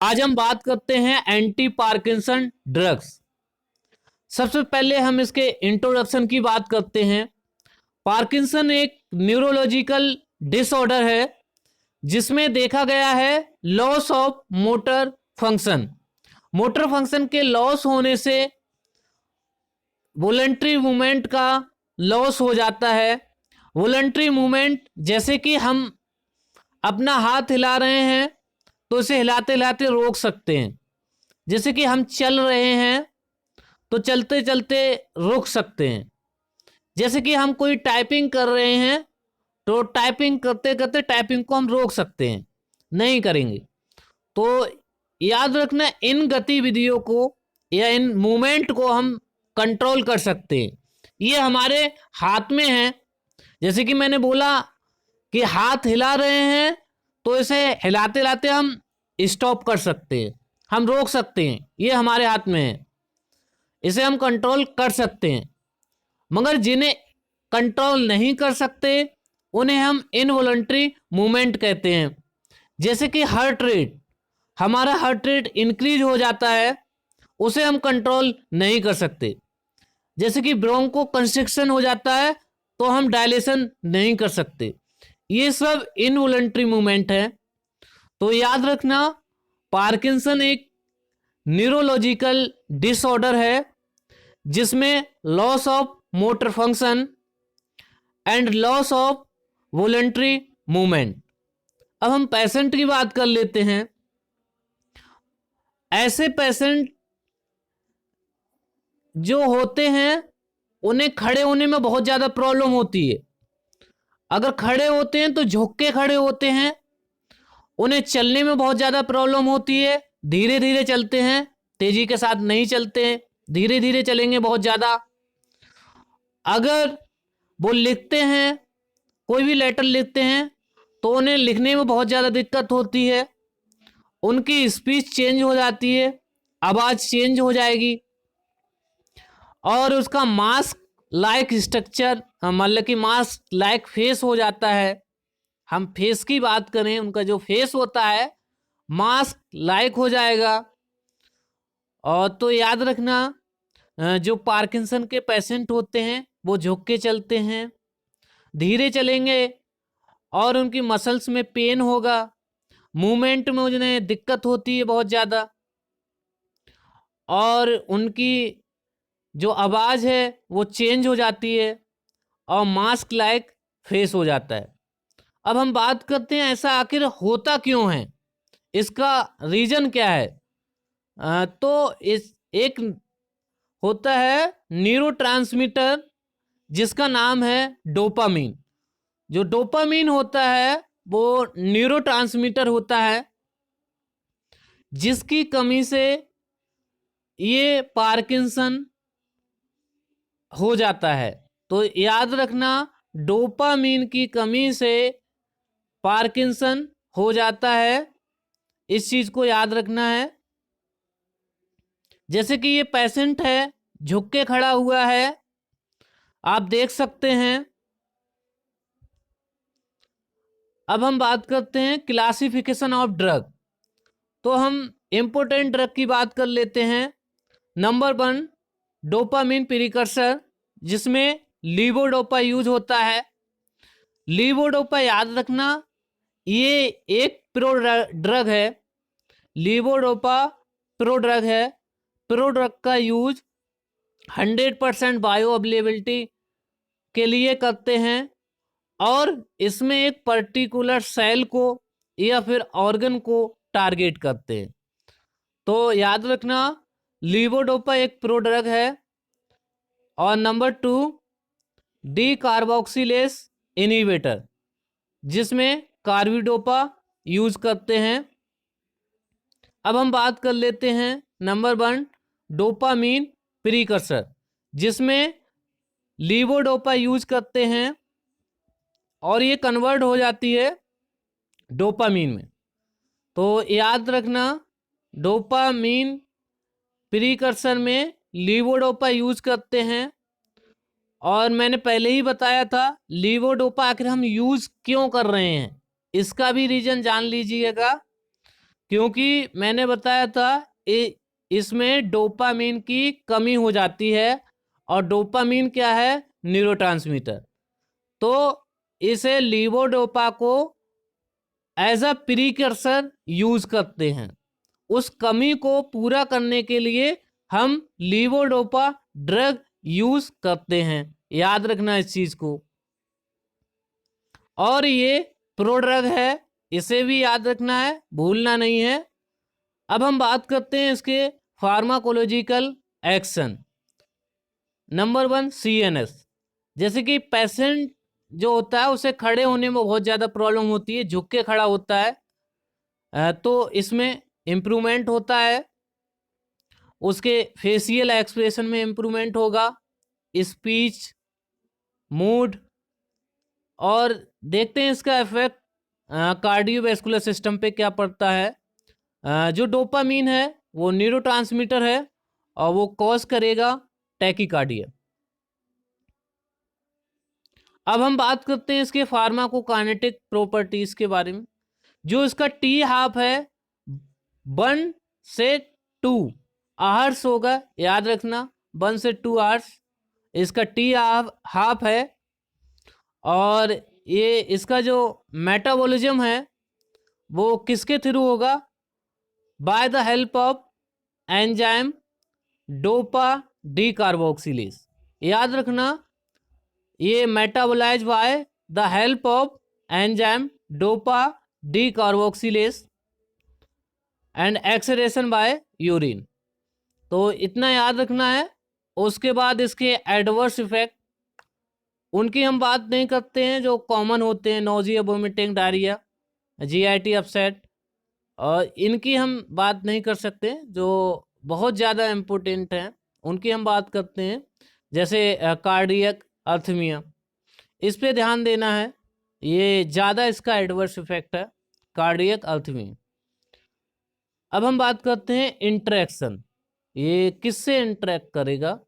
आज हम बात करते हैं एंटी पार्किंसन ड्रग्स। सबसे पहले हम इसके इंट्रोडक्शन की बात करते हैं। पार्किंसन एक न्यूरोलॉजिकल डिसऑर्डर है जिसमें देखा गया है loss of motor function. Motor function के लॉस होने से वॉलंटरी मूवमेंट का लॉस हो जाता है। वॉलंटरी मूवमेंट जैसे कि हम अपना हाथ हिला रहे हैं तो इसे हिलाते हिलाते रोक सकते हैं। जैसे कि हम चल रहे हैं तो चलते चलते रुक सकते हैं। जैसे कि हम कोई टाइपिंग कर रहे हैं तो टाइपिंग करते करते टाइपिंग को हम रोक सकते हैं, नहीं करेंगे। तो याद रखना, इन गतिविधियों को या इन मूवमेंट को हम कंट्रोल कर सकते हैं। ये हमारे हाथ में है। जैसे कि मैंने बोला कि हाथ हिला रहे हैं तो इसे हिलाते हिलाते हम स्टॉप कर सकते हैं, हम रोक सकते हैं। ये हमारे हाथ में है, इसे हम कंट्रोल कर सकते हैं। मगर जिन्हें कंट्रोल नहीं कर सकते उन्हें हम इनवॉलंटरी मूवमेंट कहते हैं। जैसे कि हार्ट रेट, हमारा हार्ट रेट इंक्रीज हो जाता है, उसे हम कंट्रोल नहीं कर सकते। जैसे कि ब्रोंको कंस्ट्रिक्शन हो जाता है तो हम डायलेशन नहीं कर सकते। ये सब इनवॉलंटरी मूवमेंट है। तो याद रखना, पार्किंसन एक न्यूरोलॉजिकल डिसऑर्डर है जिसमें loss of motor function and loss of voluntary movement. अब हम पेशेंट की बात कर लेते हैं। ऐसे पेशेंट जो होते हैं उन्हें खड़े होने में बहुत ज़्यादा प्रॉब्लम होती है। अगर खड़े होते हैं तो झुक के खड़े होते हैं। उन्हें चलने में बहुत ज़्यादा प्रॉब्लम होती है, धीरे धीरे चलते हैं, तेजी के साथ नहीं चलते हैं, धीरे धीरे चलेंगे बहुत ज़्यादा। अगर वो लिखते हैं, कोई भी लेटर लिखते हैं तो उन्हें लिखने में बहुत ज़्यादा दिक्कत होती है। उनकी स्पीच चेंज हो जाती है, आवाज़ चेंज हो जाएगी और उसका मास्क लाइक स्ट्रक्चर, मतलब कि मास्क लाइक फेस हो जाता है। हम फेस की बात करें, उनका जो फेस होता है मास्क लाइक हो जाएगा। और तो याद रखना, जो पार्किंसन के पेशेंट होते हैं वो झुक के चलते हैं, धीरे चलेंगे और उनकी मसल्स में पेन होगा, मूवमेंट में उन्हें दिक्कत होती है बहुत ज़्यादा, और उनकी जो आवाज़ है वो चेंज हो जाती है और मास्क लाइक फेस हो जाता है। अब हम बात करते हैं ऐसा आखिर होता क्यों है, इसका रीज़न क्या है। तो इस एक होता है न्यूरोट्रांसमीटर जिसका नाम है डोपामीन। जो डोपामीन होता है वो न्यूरोट्रांसमीटर होता है जिसकी कमी से ये पार्किंसन हो जाता है। तो याद रखना, डोपामीन की कमी से पार्किंसन हो जाता है, इस चीज़ को याद रखना है। जैसे कि ये पेशेंट है, झुक के खड़ा हुआ है, आप देख सकते हैं। अब हम बात करते हैं क्लासिफिकेशन ऑफ ड्रग। तो हम इम्पोर्टेंट ड्रग की बात कर लेते हैं। नंबर 1, डोपामिन प्रिकर्सर, जिसमें लीवोडोपा यूज होता है। लीवोडोपा याद रखना, ये एक प्रो ड्रग है। लीवोडोपा प्रो ड्रग है। प्रो ड्रग का यूज 100% बायो अवेलेबिलिटी के लिए करते हैं और इसमें एक पर्टिकुलर सेल को या फिर ऑर्गन को टारगेट करते हैं। तो याद रखना, लीवोडोपा एक प्रो ड्रग है। और नंबर 2, डी कार्बोक्सिलेस इनहिबिटर, जिसमें कार्बिडोपा यूज करते हैं। अब हम बात कर लेते हैं नंबर 1, डोपामीन प्रीकर्सर, जिसमें लीवोडोपा यूज करते हैं और ये कन्वर्ट हो जाती है डोपामीन में। तो याद रखना, डोपामीन प्रीकर्सर में लीवोडोपा यूज करते हैं। और मैंने पहले ही बताया था लीवोडोपा आखिर हम यूज क्यों कर रहे हैं, इसका भी रीजन जान लीजिएगा। क्योंकि मैंने बताया था इसमें डोपामीन की कमी हो जाती है, और डोपामीन क्या है? न्यूरोट्रांसमीटर। तो इसे लीवोडोपा को एज अ प्रीकर्सर यूज करते हैं। उस कमी को पूरा करने के लिए हम लीवोडोपा ड्रग यूज करते हैं, याद रखना इस चीज को। और ये प्रोड्रग है, इसे भी याद रखना है, भूलना नहीं है। अब हम बात करते हैं इसके फार्माकोलॉजिकल एक्शन। Number 1, CNS। जैसे कि पेशेंट जो होता है उसे खड़े होने में बहुत ज़्यादा प्रॉब्लम होती है, झुक के खड़ा होता है, तो इसमें इम्प्रूवमेंट होता है। उसके फेशियल एक्सप्रेशन में इम्प्रूवमेंट होगा, स्पीच, मूड। और देखते हैं इसका इफेक्ट कार्डियोवैस्कुलर सिस्टम पे क्या पड़ता है। जो डोपामीन है वो न्यूरोट्रांसमीटर है, और वो कॉज करेगा टैकीकार्डिया। अब हम बात करते हैं इसके फार्माकोकाइनेटिक प्रॉपर्टीज के बारे में। जो इसका टी हाफ है 1 से 2 आवर्स होगा, याद रखना 1 से 2 आवर्स इसका टी हाफ है। और ये इसका जो मेटाबॉलिज्म है वो किसके थ्रू होगा? By the help of enzyme dopa decarboxylase. याद रखना, ये metabolize by the help of enzyme dopa decarboxylase and excretion by urine. तो इतना याद रखना है। उसके बाद इसके एडवर्स इफेक्ट, उनकी हम बात नहीं करते हैं, जो कॉमन होते हैं, nausea, vomiting, diarrhoea, GIT upset, और इनकी हम बात नहीं कर सकते। जो बहुत ज़्यादा इम्पोर्टेंट हैं उनकी हम बात करते हैं, जैसे कार्डियक अर्थमिया। इस पे ध्यान देना है, ये ज़्यादा इसका एडवर्स इफेक्ट है, कार्डियक अर्थमिया। अब हम बात करते हैं इंटरेक्शन, ये किससे इंटरेक्ट करेगा?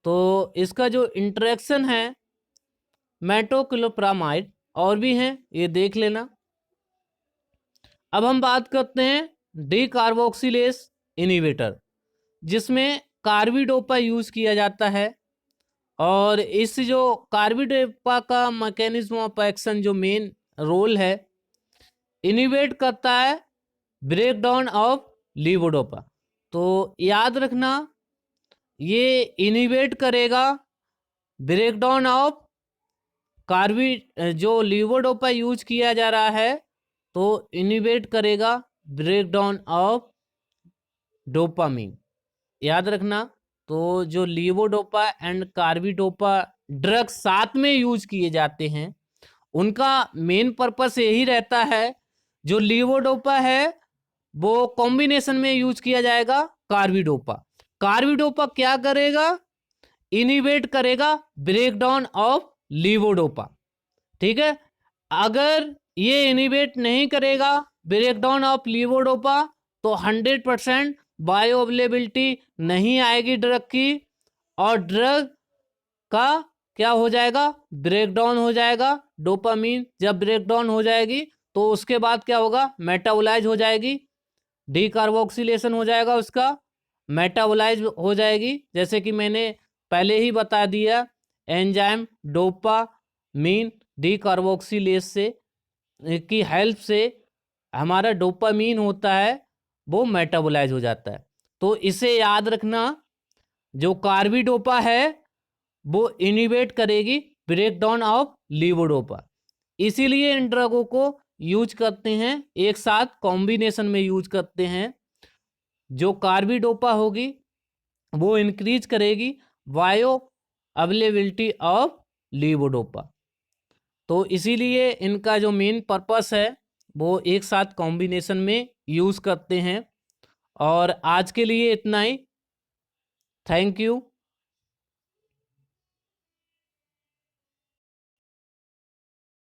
तो इसका जो इंटरेक्शन है मेटोक्लोप्रामाइड, और भी हैं, ये देख लेना। अब हम बात करते हैं डी कार्बोक्सिलेज इनिबिटर, जिसमें कार्बिडोपा यूज किया जाता है। और इस जो कार्बिडोपा का मैकेनिज्म ऑफ एक्शन, जो मेन रोल है, इनिवेट करता है ब्रेक डाउन ऑफ लीवोडोपा। तो याद रखना, ये इनिवेट करेगा ब्रेक डाउन ऑफ जो लीवोडोपा यूज किया जा रहा है, तो इनिवेट करेगा ब्रेक डाउन ऑफ डोपामीन। याद रखना, तो जो लीवोडोपा एंड कार्बिडोपा ड्रग साथ में यूज किए जाते हैं, उनका मेन पर्पस यही रहता है। जो लीवोडोपा है वो कॉम्बिनेशन में यूज किया जाएगा कार्बिडोपा। कार्बिडोपा क्या करेगा? इनिवेट करेगा ब्रेक डाउन ऑफ लीवोडोपा। ठीक है, अगर ये इनिवेट नहीं करेगा ब्रेक डाउन ऑफ लीवोडोपा, तो 100% बायो अवेलेबिलिटी नहीं आएगी ड्रग की, और ड्रग का क्या हो जाएगा? ब्रेक डाउन हो जाएगा। डोपामीन जब ब्रेक डाउन हो जाएगी तो उसके बाद क्या होगा? मेटाबोलाइज हो जाएगी, डीकार्बोक्सिलेशन हो जाएगा, उसका मेटाबोलाइज हो जाएगी। जैसे कि मैंने पहले ही बता दिया, एंजाइम डोपामीन डीकार्बोक्सिलेज से की हेल्प से हमारा डोपामीन होता है वो मेटाबोलाइज हो जाता है। तो इसे याद रखना, जो कार्बिडोपा है वो इनिवेट करेगी ब्रेक डाउन ऑफ लीवोडोपा। इसीलिए इन ड्रगों को यूज करते हैं, एक साथ कॉम्बिनेशन में यूज करते हैं। जो कार्बिडोपा होगी वो इंक्रीज करेगी बायो अवेलेबिलिटी ऑफ लीवोडोपा। तो इसीलिए इनका जो मेन पर्पस है वो एक साथ कॉम्बिनेशन में यूज करते हैं। और आज के लिए इतना ही। Thank you.